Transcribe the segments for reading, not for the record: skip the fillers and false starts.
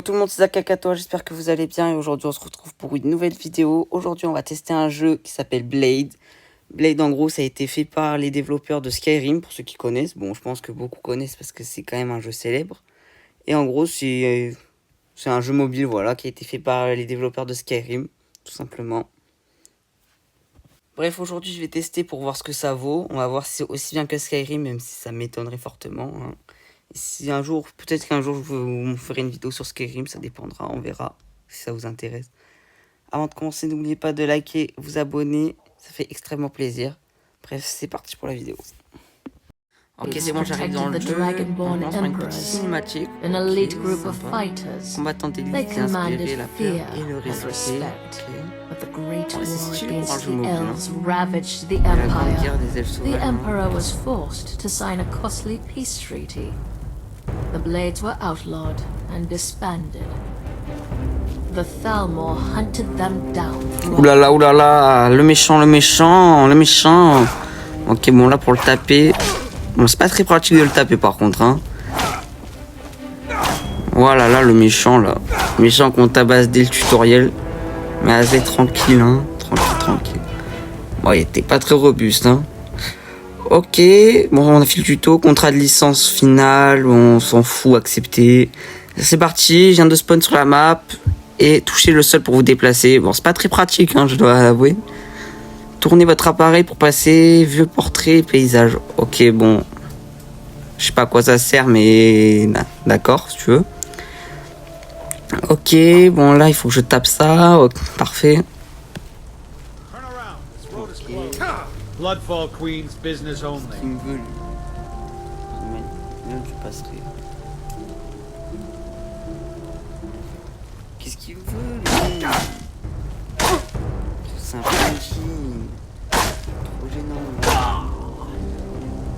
Tout le monde, c'est Zakakato, j'espère que vous allez bien et aujourd'hui on se retrouve pour une nouvelle vidéo. Aujourd'hui on va tester un jeu qui s'appelle Blade. Blade en gros ça a été fait par les développeurs de Skyrim pour ceux qui connaissent. Bon je pense que beaucoup connaissent parce que c'est quand même un jeu célèbre. Et en gros c'est un jeu mobile voilà qui a été fait par les développeurs de Skyrim tout simplement. Bref aujourd'hui je vais tester pour voir ce que ça vaut. On va voir si c'est aussi bien que Skyrim même si ça m'étonnerait fortement hein. Si un jour, peut-être qu'un jour, je vous ferai une vidéo sur Skyrim, ça dépendra, on verra si ça vous intéresse. Avant de commencer, n'oubliez pas de liker, vous abonner, ça fait extrêmement plaisir. Bref, c'est parti pour la vidéo. Ok, c'est bon, j'arrive dans le jeu. On lance une petite cinématique. Combattant d'élite qui a inspiré la peur et le respect. C'est stylé pour un jeu mobile. La grande guerre des elfes sauvages. The Blades were outlawed and disbanded. The Thalmor hunted them down. Oulala, le méchant. Ok, bon, là, pour le taper... Bon, c'est pas très pratique de le taper, par contre, hein. Voilà, là, le méchant, là. Le méchant qu'on tabasse dès le tutoriel. Mais assez tranquille, hein. Tranquille. Bon, il était pas très robuste, hein. Ok, bon on a fait le tuto, contrat de licence finale, on s'en fout, accepter. C'est parti, je viens de spawn sur la map et toucher le sol pour vous déplacer. Bon c'est pas très pratique hein, je dois avouer. Tournez votre appareil pour passer, vieux portrait, paysage. Ok bon, je sais pas à quoi ça sert mais d'accord si tu veux. Ok, bon là il faut que je tape ça, okay, parfait. Bloodfall Queen's business only. Il me veut, je passerai. Qu'est-ce qu'il veut, lui? C'est un Frenchie. Trop gênant.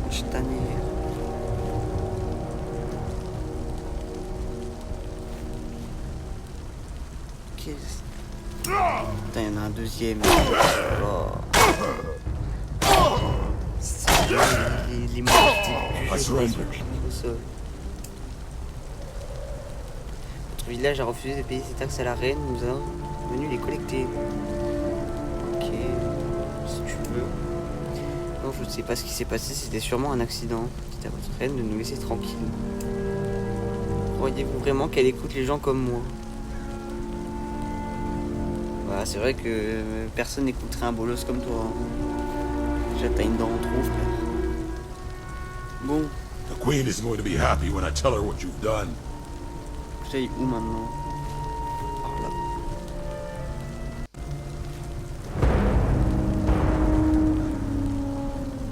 Je ta mère. Putain, il y en a un deuxième. Oh. Les Notre village a refusé de payer ses taxes à la reine, nous sommes venus les collecter. Ok, si tu veux. Non, je ne sais pas ce qui s'est passé, c'était sûrement un accident. Dites à votre reine de nous laisser tranquilles. Croyez-vous vraiment qu'elle écoute les gens comme moi? Bah, c'est vrai que personne n'écouterait un bolos comme toi. Déjà, t'as une dent en trop, frère. Bon. The Queen is going to be happy when I tell her what you've done. J'aille où maintenant? Par là.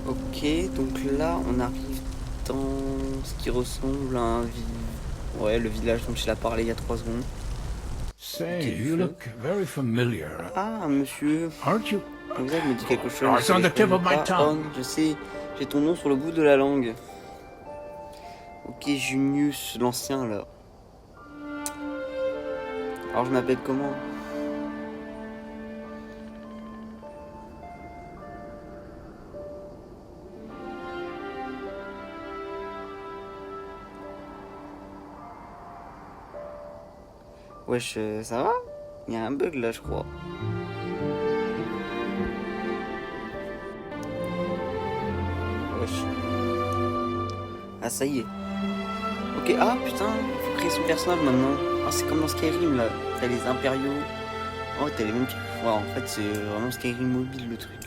Ok, donc là on arrive dans ce qui ressemble à un le village dont je l'ai parlé il y a 3 secondes. Say, you look very familiar. Ah, monsieur. Aren't you? Comme ça, me dit quelque chose. It's on the tip of my tongue. Je sais, j'ai ton nom sur le bout de la langue. Ok, Junius, l'ancien là. Alors je m'appelle comment? Wesh, ça va? Il y a un bug là, je crois. Wesh. Ah, ça y est. Ok, ah putain, faut créer son personnage maintenant. Ah, c'est comme dans Skyrim là. T'as les impériaux. Oh, t'as les mêmes trucs. Ouais, en fait, c'est vraiment Skyrim mobile le truc.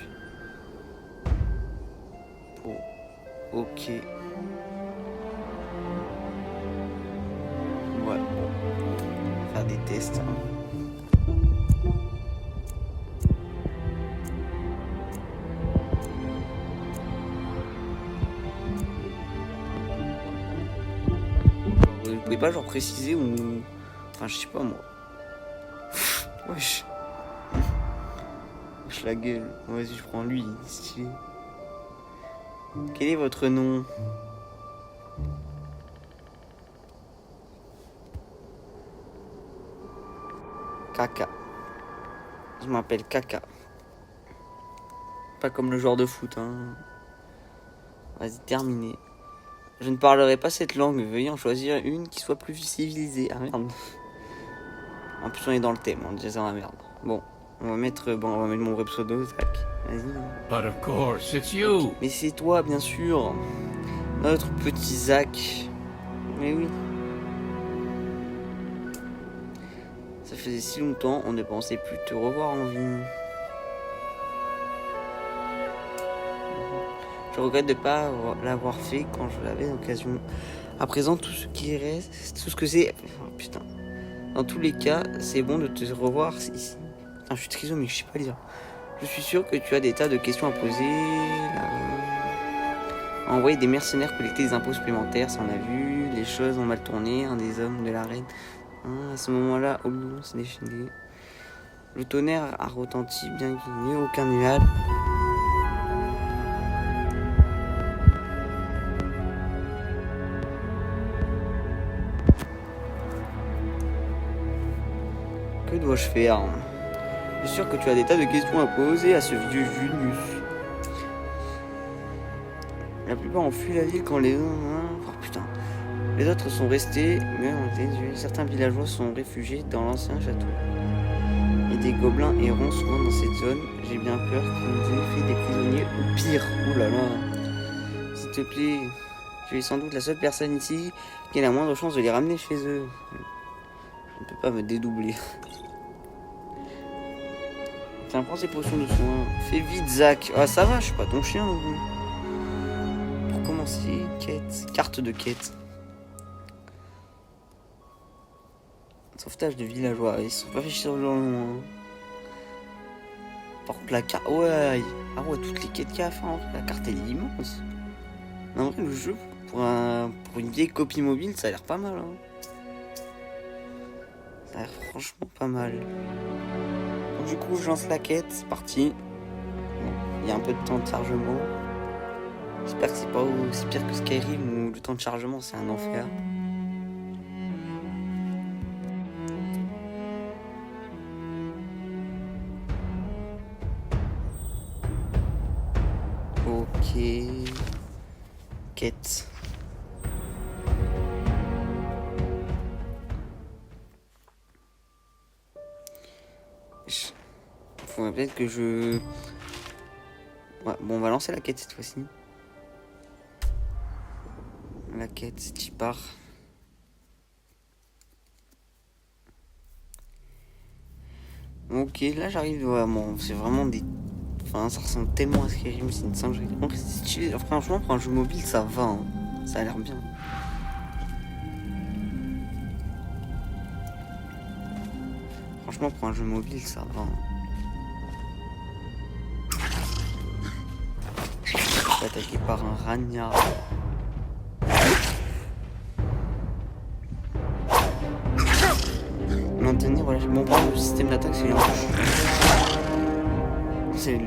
Oh, ok. Ouais, bon. Faire des tests. Hein. Vous pouvez pas genre préciser ou... Enfin, je sais pas moi. Wesh. Wesh la gueule. Bon, vas-y, je prends lui, stylé. Quel est votre nom? Kaka. Je m'appelle Kaka. Pas comme le joueur de foot, hein. Vas-y, terminé. Je ne parlerai pas cette langue. Veuillez en choisir une qui soit plus civilisée. Ah merde. En plus, on est dans le thème, on est déjà dans la merde. Bon, on va mettre mon vrai pseudo, Zach. Vas-y. But of course, it's you. Mais c'est toi, bien sûr. Notre petit Zach. Mais oui. Ça faisait si longtemps, on ne pensait plus te revoir en vie. Je regrette de ne pas l'avoir fait quand je l'avais l'occasion. À présent, tout ce qui reste, tout ce que c'est... Oh, putain. Dans tous les cas, c'est bon de te revoir ici. Putain, je suis trisomique, je sais pas lire. Je suis sûr que tu as des tas de questions à poser. Envoyer des mercenaires collecter des impôts supplémentaires, ça on a vu. Les choses ont mal tourné, un des hommes de la reine. À ce moment-là, Olou s'est déchaîné. Le tonnerre a retenti, bien qu'il n'y ait aucun nuage. Que dois-je faire? Je suis sûr que tu as des tas de questions à poser à ce vieux Junius. La plupart ont fui la ville quand les... Oh putain. Les autres sont restés, mais certains villageois sont réfugiés dans l'ancien château. Et des gobelins errant souvent dans cette zone. J'ai bien peur qu'ils nous aient fait des prisonniers ou pire. Ouh là là. S'il te plaît, tu es sans doute la seule personne ici qui a la moindre chance de les ramener chez eux. Je ne peux pas me dédoubler. Tiens, prends ces potions de soin. Fais vite, Zach. Ah, ça va, je suis pas ton chien. Pour commencer, quête. Carte de quête. Sauvetage de villageois. Ils sont pas fait chier sur le long. Par contre, la carte. Ouais. Ah ouais, toutes les quêtes qu'il y a à faire. La carte elle est immense. En vrai, le jeu, pour une vieille copie mobile, ça a l'air pas mal. Hein. Ça a l'air franchement pas mal. Donc, du coup, je lance la quête. C'est parti. Il y a un peu de temps de chargement. J'espère que c'est pas aussi pire que Skyrim où le temps de chargement c'est un enfer. Ok. Quête. Faudrait peut-être que je... Ouais, bon, on va lancer la quête cette fois-ci. La quête, c'est y part. Ok, là j'arrive vraiment. C'est vraiment des... Enfin, ça ressemble tellement à Skyrim, c'est une singerie. C'est stylé. Franchement, pour un jeu mobile, ça va. Hein. Ça a l'air bien. Franchement, pour un jeu mobile, ça va. Hein. Attaqué par un ragnard. Maintenir relâchement par le système d'attaque, c'est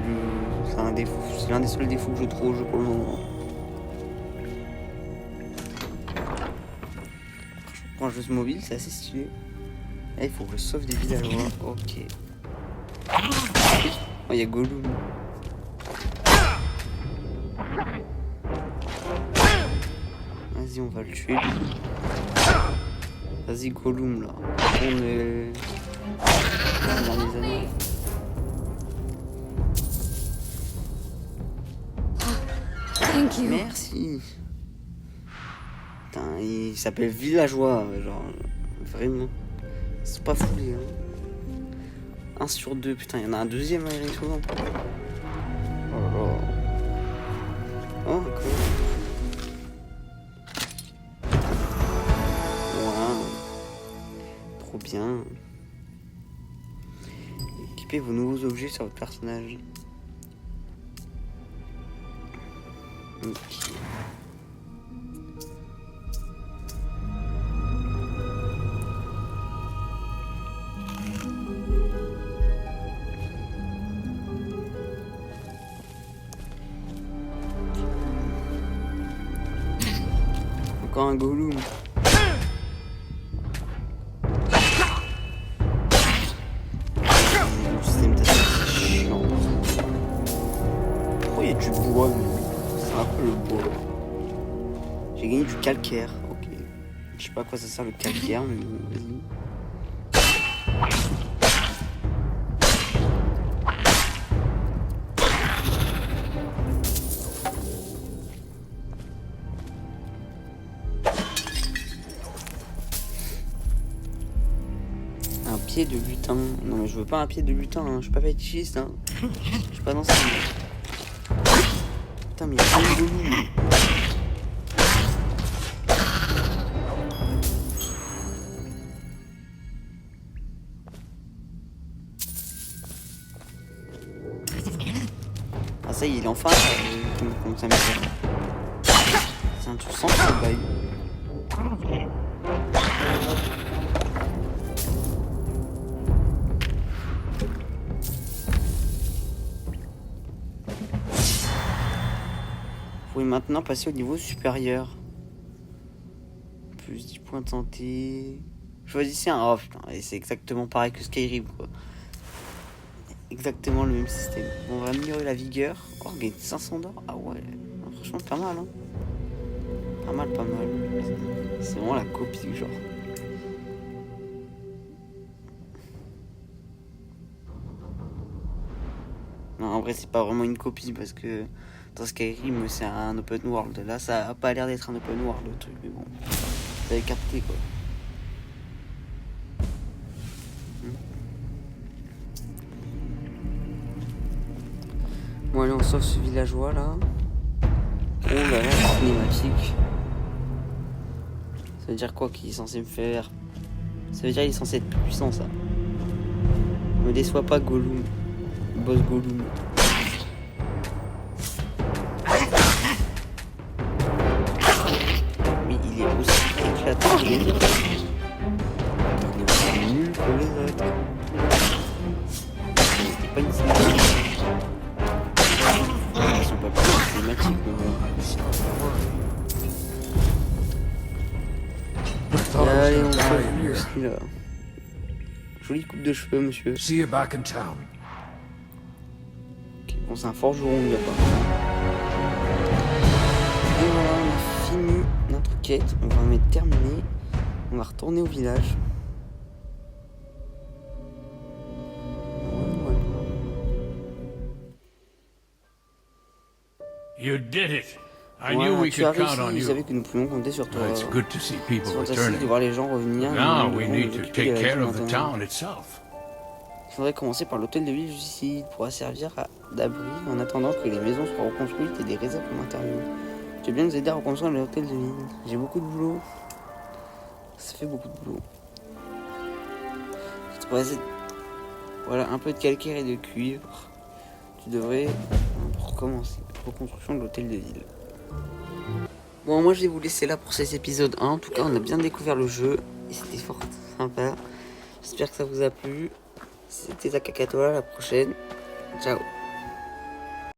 un défaut, c'est l'un des seuls défauts que je trouve au jeu pour le moment. Pour un jeu mobile, c'est assez stylé. Là, il faut que je sauve des villageois. Ok. Oh, il y a Gollum. Vas-y, on va le tuer. Vas-y, Gollum, là. On est... dans les années. Thank you. Merci. Putain, il s'appelle Villageois, genre... Vraiment. C'est pas foulé, hein. 1 sur 2, putain, il y en a un deuxième à souvent. Oh là là. Oh, cool. Trop bien. Équipez vos nouveaux objets sur votre personnage. Ok. Encore un Gollum. Le système d'attaque c'est chiant. Pourquoi il y a du bois? C'est un peu le bois. J'ai gagné du calcaire. Ok. Je sais pas à quoi ça sert le calcaire, mais bon, vas-y. Un pied de lutin. Non mais je veux pas un pied de lutin, hein. Je suis pas fétichiste, hein. Je suis pas dans ça. Putain mais il y a plein de goulous. Ah ça y est, il est enfin comme ça me fait. C'est un truc sans le bail. Vous pouvez maintenant passer au niveau supérieur. Plus 10 points de santé. Choisissez un... Oh putain, et c'est exactement pareil que Skyrim quoi. Exactement le même système. On va améliorer la vigueur. Oh, gagner 500 d'or. Ah ouais, franchement pas mal hein. Pas mal, pas mal. C'est vraiment la copie du genre. Non, en vrai, c'est pas vraiment une copie parce que dans Skyrim, c'est un open world. Là, ça a pas l'air d'être un open world le truc, mais bon, vous avez capté quoi. Bon, allez, on sauve ce villageois là. Oh là là, cinématique. Ça veut dire quoi qu'il est censé me faire? Ça veut dire qu'il est censé être plus puissant ça. Me déçois pas Gollum. Boss Gollum. Mais il est aussi éclatant que les autres. Il est aussi nul que les autres. C'était pas une cinématique. Ils sont pas plus cinématiques mais bon. Allez, on va lui aussi là. Jolie coupe de cheveux, monsieur. See you back in town. Ok, bon, c'est un forgeron, il y a pas. Et voilà, on a fini notre quête. On va en être terminé. On va retourner au village. Voilà. You did it. I Voilà, knew we tu as could count réussi, on je you. savais que nous pouvions compter sur toi. It's good to see people C'est fantastique de returning. voir les gens revenir. Now Nous we devons need nous to occuper de take la care ville of the maintenant. town itself. Il faudrait commencer par l'hôtel de ville jusqu'ici. Il pourra servir d'abri en attendant que les maisons soient reconstruites et des réserves en matériaux. Tu veux bien nous aider à reconstruire l'hôtel de ville? J'ai beaucoup de boulot. Ça fait beaucoup de boulot. Tu devrais essayer... Voilà, un peu de calcaire et de cuivre. Tu devrais recommencer. Reconstruction de l'hôtel de ville. Bon, moi je vais vous laisser là pour cet épisode 1. En tout cas, on a bien découvert le jeu. Et c'était fort sympa. J'espère que ça vous a plu. C'était Takakatoa, à la prochaine. Ciao.